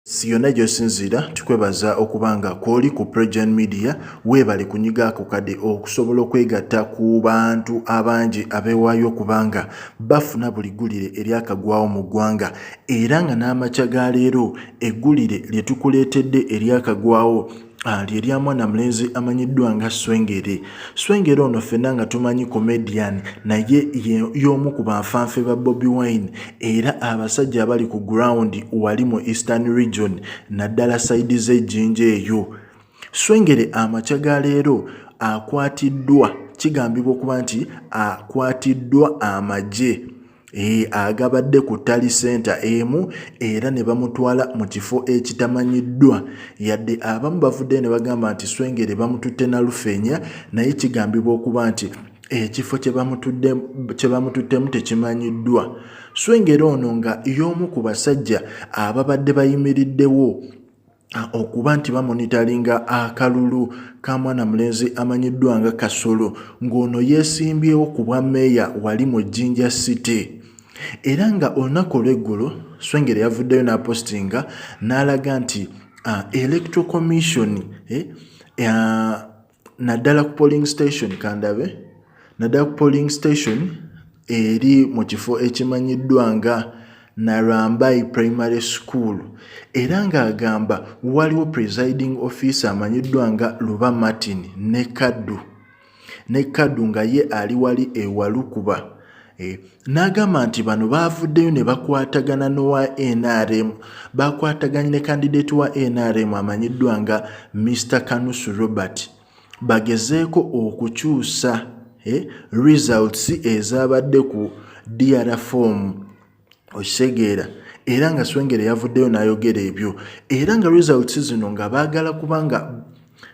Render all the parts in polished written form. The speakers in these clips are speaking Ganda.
Siyona gyosinzira tukwebaza okubanga kwoli ku Progen Media weebale kunyiga ako kade okusobola okwegatta ku bantu abangi abeewaayo okubanga bafuna buli ggulire eryakagwawo mu ggwanga era nga n'amakya ga leero eggulire lye tukuleetedde eryakagwawo lye lya mwana mulenzi amanyiddwa nga Swengere. Swengere ono ffenna nga tumanyi comedian naye y'omu ku banfanfe ba Bobi Wine era abasajja abali ku ground wali mu Eastern Region naddala sayidi z'ejjinja eyo. Swengere amakya ga leero akwatiddwa, kigambibwa okuba nti akwatiddwa amagye agabadde ku Tali Center emu era ne bamutwala mu kifo ekitamanyiddwa yadde abamu bavudde ne bagamba nti Swengere bamututte na lufeenya naye kigambibwa okuba nti ekifo kye bamututtemu tekimanyiddwa. Swengere ono nga y'omu ku basajja ababadde bayimiriddewo okuba nti bamonitalinga akalulu ka mwana mulenzi amanyiddwa nga Kasolo ng'ono yeesimbyewo ku bwa meeya wali mu Jinja City. Era nga olunaku olw'eggulo Swengere yavuddeyo n'apostinga n'alaga nti Electoral Commission naddala ku polling station naddala ku polling station eri mu kifo ekimanyiddwa nga Narambai Primary School era ng'agamba waliwo presiding officer amanyiddwa nga Luba Martin ne Kaddu nga ye ali wali ewalukuba. N'agamba nti bano baavuddeyo ne bakwatagana n'owa NRM, bakwataganye ne candidate wa NRM amanyiddwa nga Mr. Kanusu Robert bagezeeko okukyusa results ezabadde ku DR form okitegeera era nga Swengere yavuddeyo n'ayogera ebyo era nga results zino nga baagala kubanga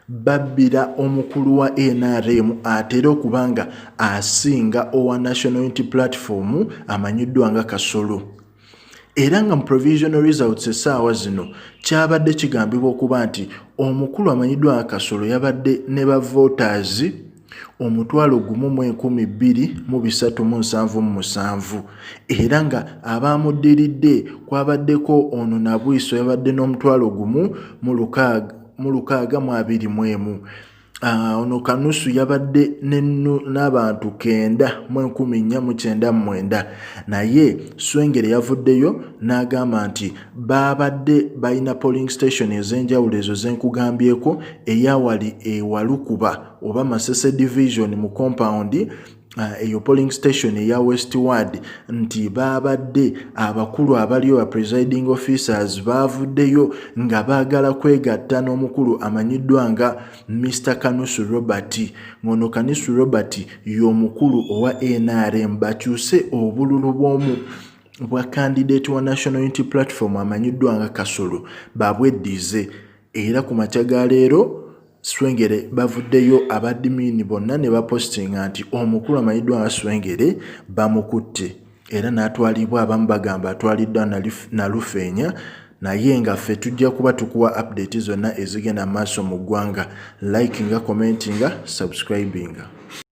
babbira omukulu wa NRM atera okubanga asinga owa National Unity Platform amanyiddwa nga Kasolo era nga mu provisional results essaawa zino kyabadde kigambibwa okuba nti omukulu amanyiddwa nga Kasolo yabadde ne ba voters 1,237 era nga abamuddiridde kwabaddeko ono Nabwiso yabadde n'1,621 ono Kanusu yabadde n'abantu 9,499 naye Swengere yavuddeyo n'agamba nti babadde balina polling station ez'enjawulo ezo zenkugambyeko eyawali ewalukuba oba Masese division mu compound eyo polling station eya Westward nti babadde abakulu abaliyo ba presiding officers bavuddeyo nga baagala kwegatta n'omukulu amanyiddwa nga Mr. Kanusu Robert. Ngono Kanusu Robert y'omukulu owa NRM bakyuse obululu bwa candidate wa National Unity Platform amanyiddwa nga Kasolo babweddize era ku makya ga leero Swengere bavuddeyo abadimini bonna ne bapostinga nti omukulu amanyiddwa nga Swengere bamukutte era n'atwalibwa abamu bagamba atwaliddwa na lufeenya naye nga ffe tujja kuba tukuwa update zonna ezigenda maaso mu ggwanga. Likinga, commentinga, subscribinga.